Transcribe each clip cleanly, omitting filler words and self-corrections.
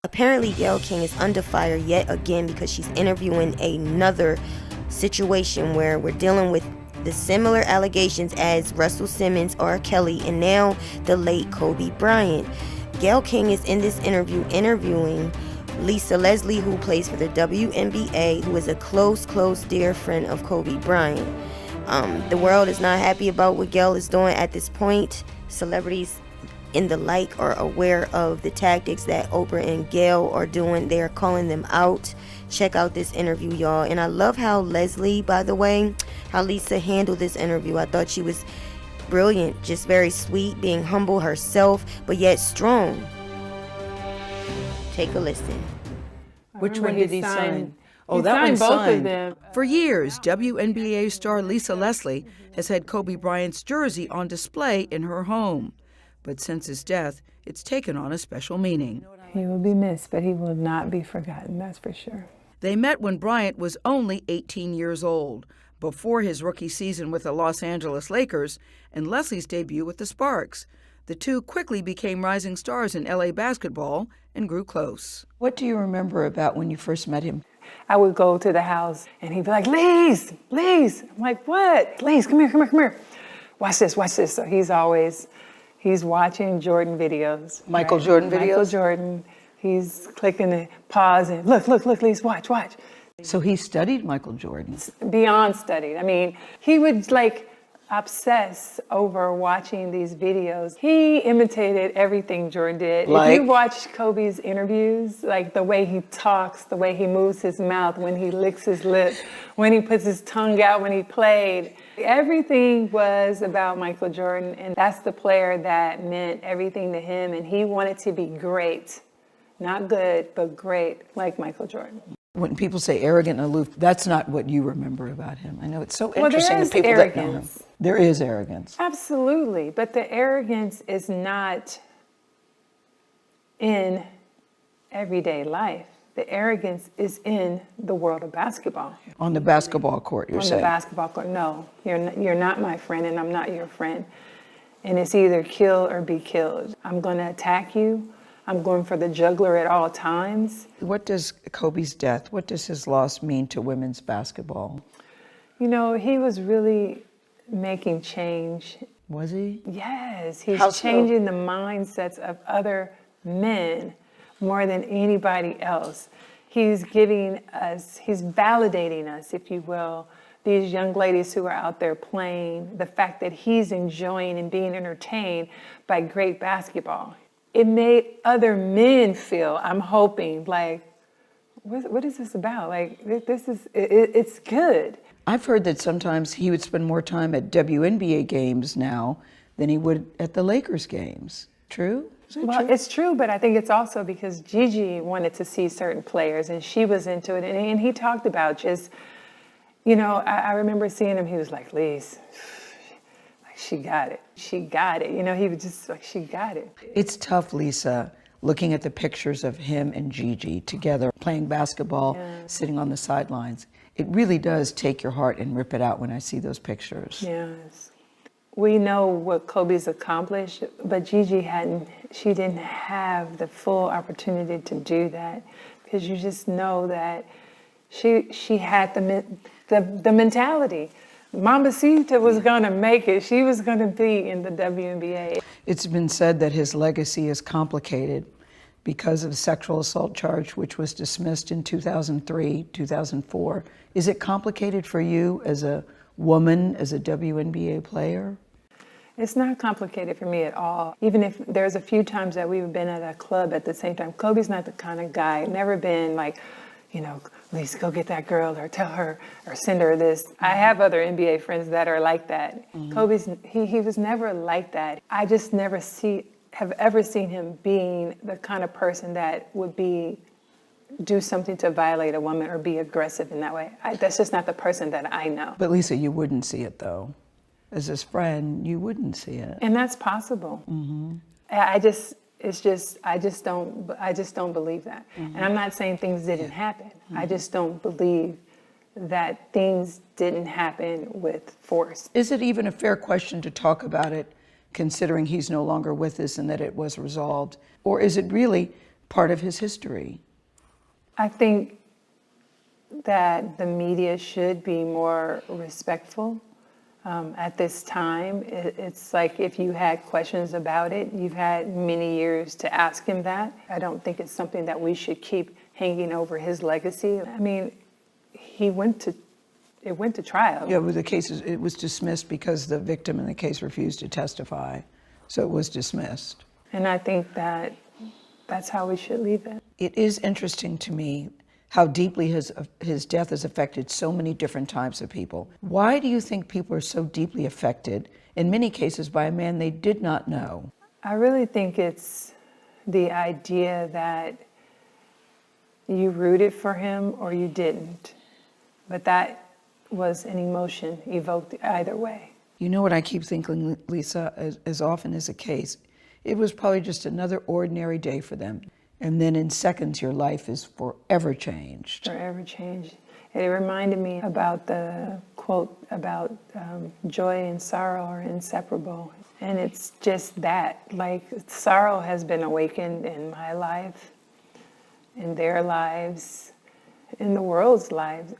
Apparently, Gayle King is under fire yet again because she's interviewing another situation where we're dealing with the similar allegations as Russell Simmons, R. Kelly, and now the late Kobe Bryant. Gayle King is in this interview interviewing Lisa Leslie, who plays for the WNBA, who is a close, dear friend of Kobe Bryant. The world is not happy about what Gayle is doing at this point. Celebrities in the like are aware of the tactics that Oprah and Gayle are doing. They are calling them out. Check out this interview, y'all. And I love how Leslie, by the way, how Lisa handled this interview. I thought she was brilliant, just very sweet, being humble herself, but yet strong. Take a listen. Which one did he sign? Oh, that one's both signed. of them. For years, WNBA star Lisa Leslie has had Kobe Bryant's jersey on display in her home. But since his death, it's taken on a special meaning. He will be missed, but he will not be forgotten, that's for sure. They met when Bryant was only 18 years old, before his rookie season with the Los Angeles Lakers and Leslie's debut with the Sparks. The two quickly became rising stars in LA basketball and grew close. What do you remember about when you first met him? I would go to the house and he'd be like, Lise. I'm like, what? Lise, come here. Watch this. So he's watching Jordan videos. Michael Jordan videos? Michael Jordan. He's clicking the pause and look, Lise, watch. So he studied Michael Jordan. Beyond studied. I mean, he would obsess over watching these videos. He imitated everything Jordan did. Like? If you watch Kobe's interviews, like the way he talks, the way he moves his mouth, when he licks his lip, when he puts his tongue out when he played, everything was about Michael Jordan, and that's the player that meant everything to him, and he wanted to be great. Not good, but great, like Michael Jordan. When people say arrogant and aloof, that's not what you remember about him. I know it's so Well, interesting there to people is that know him. arrogance. There is arrogance. Absolutely, but the arrogance is not in everyday life. The arrogance is in the world of basketball. On the basketball court, you're On saying? the basketball court, no, you're not my friend and I'm not your friend. And it's either kill or be killed. I'm gonna attack you. I'm going for the jugular at all times. What does Kobe's death, what does his loss mean to women's basketball? You know, he was really making change. Was he? Yes, he's How so? changing the mindsets of other men more than anybody else. He's giving us, he's validating us, if you will, these young ladies who are out there playing, the fact that he's enjoying and being entertained by great basketball. It made other men feel, I'm hoping, like, what is this about? Like, it's good. I've heard that sometimes he would spend more time at WNBA games now than he would at the Lakers games. True? Is that Well, true? it's true, but I think it's also because Gigi wanted to see certain players and she was into it. And he talked about just, you know, I remember seeing him, he was like, Lise, she got it. You know, he was just like, she got it. It's tough, Lisa, looking at the pictures of him and Gigi together playing basketball, sitting on the sidelines. It really does take your heart and rip it out when I see those pictures. Yes. We know what Kobe's accomplished, but Gigi she didn't have the full opportunity to do that, because you just know that she had the mentality. Mambacita was going to make it. She was going to be in the WNBA. It's been said that his legacy is complicated because of the sexual assault charge, which was dismissed in 2003, 2004. Is it complicated for you as a woman, as a WNBA player? It's not complicated for me at all. Even if there's a few times that we've been at a club at the same time. Kobe's not the kind of guy, never been like, you know, Lise, go get that girl or tell her or send her this. I have other NBA friends that are like that. Kobe's, he was never like that. I just never have ever seen him being the kind of person that would do something to violate a woman or be aggressive in that way. That's just not the person that I know. But Lisa, you wouldn't see it though. As his friend, you wouldn't see it. And that's possible. I just don't believe that. And I'm not saying things didn't happen. I just don't believe that things didn't happen with force. Is it even a fair question to talk about it, considering he's no longer with us and that it was resolved? Or is it really part of his history. I think that the media should be more respectful at this time. It's like if you had questions about it, you've had many years to ask him that. I don't think it's something that we should keep hanging over his legacy. I mean, it went to trial. Yeah, it was dismissed because the victim in the case refused to testify, so it was dismissed. And I think that that's how we should leave it. It is interesting to me how deeply his death has affected so many different types of people. Why do you think people are so deeply affected, in many cases by a man they did not know? I really think it's the idea that you rooted for him or you didn't, but that was an emotion evoked either way. You know what I keep thinking, Lisa, as often as a case, it was probably just another ordinary day for them. And then in seconds, your life is forever changed. Forever changed. It reminded me about the quote about joy and sorrow are inseparable. And it's just that, like, sorrow has been awakened in my life, in their lives, in the world's lives.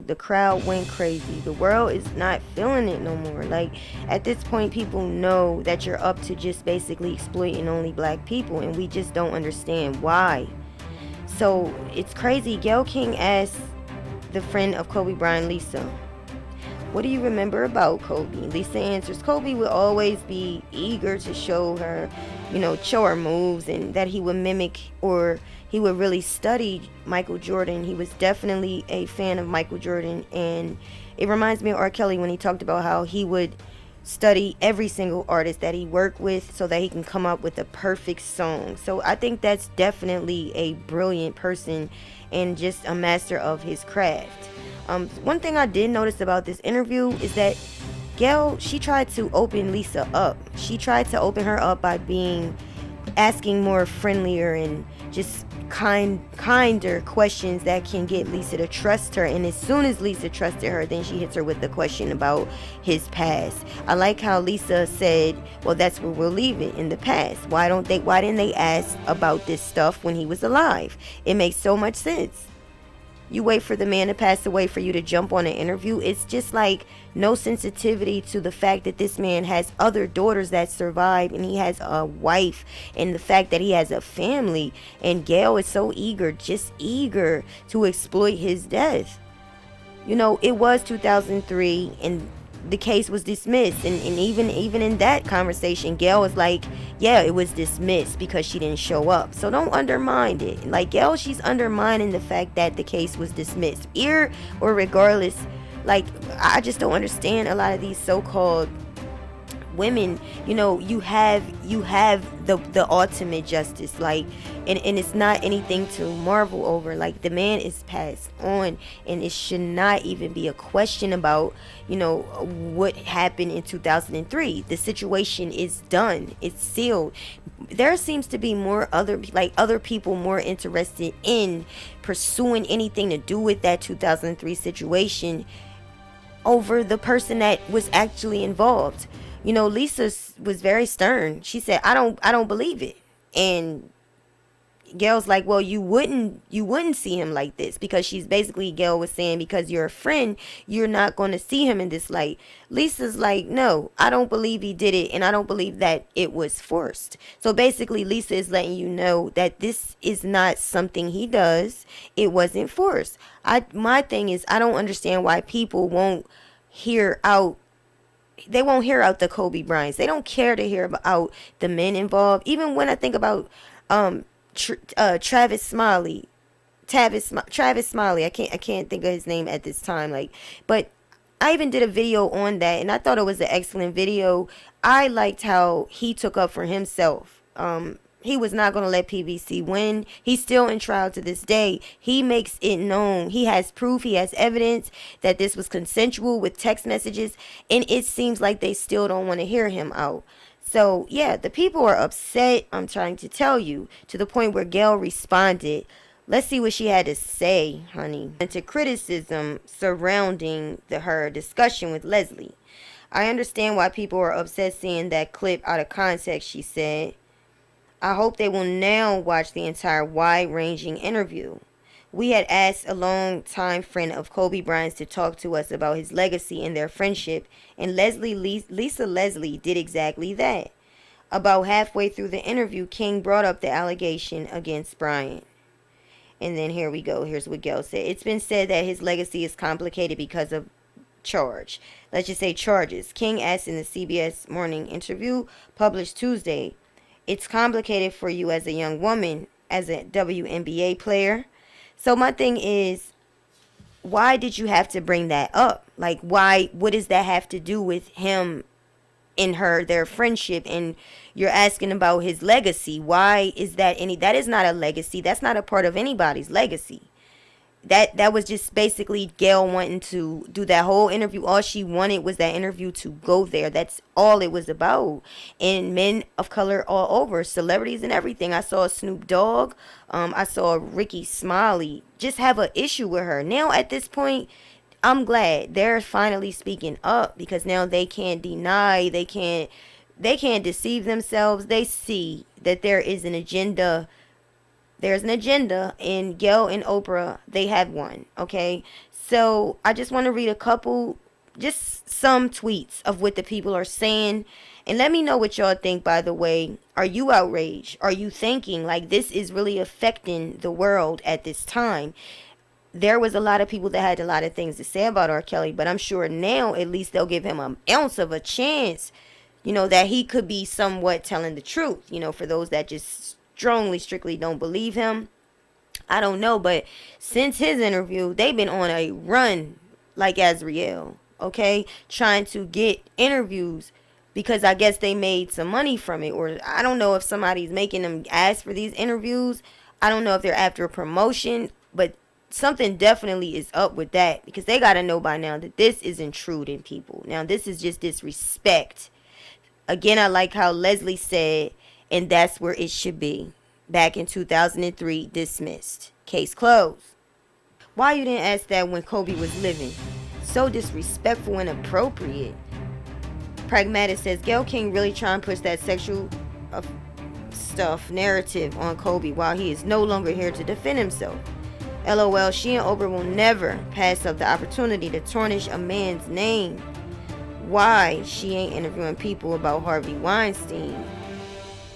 The crowd went crazy. The world is not feeling it no more. Like, at this point, people know that you're up to just basically exploiting only black people, and we just don't understand why. So it's crazy. Gayle King asked the friend of Kobe Bryant, Lisa, what do you remember about Kobe? Lisa answers, Kobe would always be eager to show her moves, and that he would mimic, or he would really study Michael Jordan. He was definitely a fan of Michael Jordan, and it reminds me of R. Kelly when he talked about how he would study every single artist that he worked with so that he can come up with a perfect song. So I think that's definitely a brilliant person and just a master of his craft. One thing I did notice about this interview is that Gayle, she tried to open Lisa up. She tried to open her up by asking more friendlier and just kinder questions that can get Lisa to trust her. And as soon as Lisa trusted her, then she hits her with the question about his past. I like how Lisa said, well, that's where we'll leave it, in the past. Why didn't they ask about this stuff when he was alive? It makes so much sense. You wait for the man to pass away for you to jump on an interview. It's just like no sensitivity to the fact that this man has other daughters that survived, and he has a wife, and the fact that he has a family. And Gayle is so eager to exploit his death. It was 2003, and the case was dismissed, and even in that conversation, Gayle was like, yeah, it was dismissed because she didn't show up. So don't undermine it. Like, Gayle, she's undermining the fact that the case was dismissed, or regardless. Like, I just don't understand a lot of these so-called women. You have the ultimate justice, like, and it's not anything to marvel over. Like, the man is passed on, and it should not even be a question about what happened in 2003. The situation is done, it's sealed. There seems to be other people more interested in pursuing anything to do with that 2003 situation over the person that was actually involved. Lisa was very stern. She said, I don't believe it. And Gayle's like, well, you wouldn't see him like this, because Gayle was saying, because you're a friend, you're not going to see him in this light. Lisa's like, no, I don't believe he did it, and I don't believe that it was forced. So basically, Lisa is letting you know that this is not something he does. It wasn't forced. My thing is, I don't understand why people won't hear out the Kobe Bryants. They don't care to hear about the men involved. Even when I think about Travis Smiley. I can't think of his name at this time. But I even did a video on that, and I thought it was an excellent video. I liked how he took up for himself. He was not going to let PBC win. He's still in trial to this day. He makes it known. He has proof. He has evidence that this was consensual with text messages. And it seems like they still don't want to hear him out. So, yeah, the people are upset, I'm trying to tell you, to the point where Gayle responded. Let's see what she had to say, honey. And to criticism surrounding her discussion with Leslie. I understand why people are upset seeing that clip out of context, she said. I hope they will now watch the entire wide-ranging interview. We had asked a long-time friend of Kobe Bryant's to talk to us about his legacy and their friendship, and Lisa Leslie did exactly that. About halfway through the interview, King brought up the allegation against Bryant. And then here we go. Here's what Gayle said. It's been said that his legacy is complicated because of let's just say charges. King asked in the CBS Morning interview published Tuesday, it's complicated for you as a young woman, as a WNBA player. So my thing is, why did you have to bring that up? Like, why? What does that have to do with him and their friendship? And you're asking about his legacy. Why is that that is not a legacy. That's not a part of anybody's legacy. That was just basically Gayle wanting to do that whole interview. All she wanted was that interview to go there. That's all it was about. And men of color all over, celebrities and everything. I saw Snoop Dogg. I saw Ricky Smiley just have an issue with her. Now at this point, I'm glad they're finally speaking up, because now they can't deny, they can't deceive themselves. They see that there is an agenda. There's an agenda, and Gayle and Oprah, they have one, okay? So I just want to read just some tweets of what the people are saying, and let me know what y'all think, by the way. Are you outraged? Are you thinking, like, this is really affecting the world at this time? There was a lot of people that had a lot of things to say about R. Kelly, but I'm sure now at least they'll give him an ounce of a chance, that he could be somewhat telling the truth, for those that just strictly don't believe him. I don't know, but since his interview, they've been on a run like Azriel, okay, trying to get interviews, because I guess they made some money from it, or I don't know if somebody's making them ask for these interviews. I don't know if they're after a promotion, but something definitely is up with that, because they got to know by now that this is intruding, people. Now this is just disrespect. Again, I like how Leslie said, and that's where it should be. Back in 2003, dismissed. Case closed. Why you didn't ask that when Kobe was living? So disrespectful and inappropriate. Pragmatic says, Gayle King really trying to push that sexual stuff narrative on Kobe while he is no longer here to defend himself. LOL, she and Oprah will never pass up the opportunity to tarnish a man's name. Why she ain't interviewing people about Harvey Weinstein?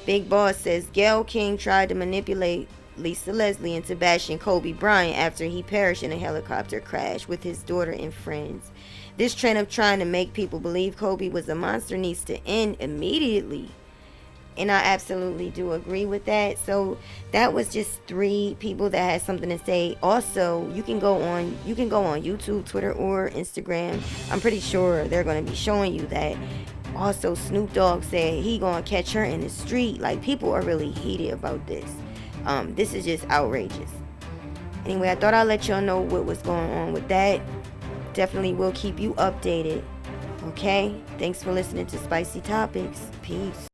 Big Boss says, Gayle King tried to manipulate Lisa Leslie into bashing Kobe Bryant after he perished in a helicopter crash with his daughter and friends. This trend of trying to make people believe Kobe was a monster needs to end immediately. And I absolutely do agree with that. So that was just 3 people that had something to say. Also, you can go on YouTube, Twitter, or Instagram. I'm pretty sure they're going to be showing you that. Also, Snoop Dogg said he gonna catch her in the street. Like, people are really heated about this. This is just outrageous. Anyway, I thought I'd let y'all know what was going on with that. Definitely will keep you updated. Okay? Thanks for listening to Spicy Topics. Peace.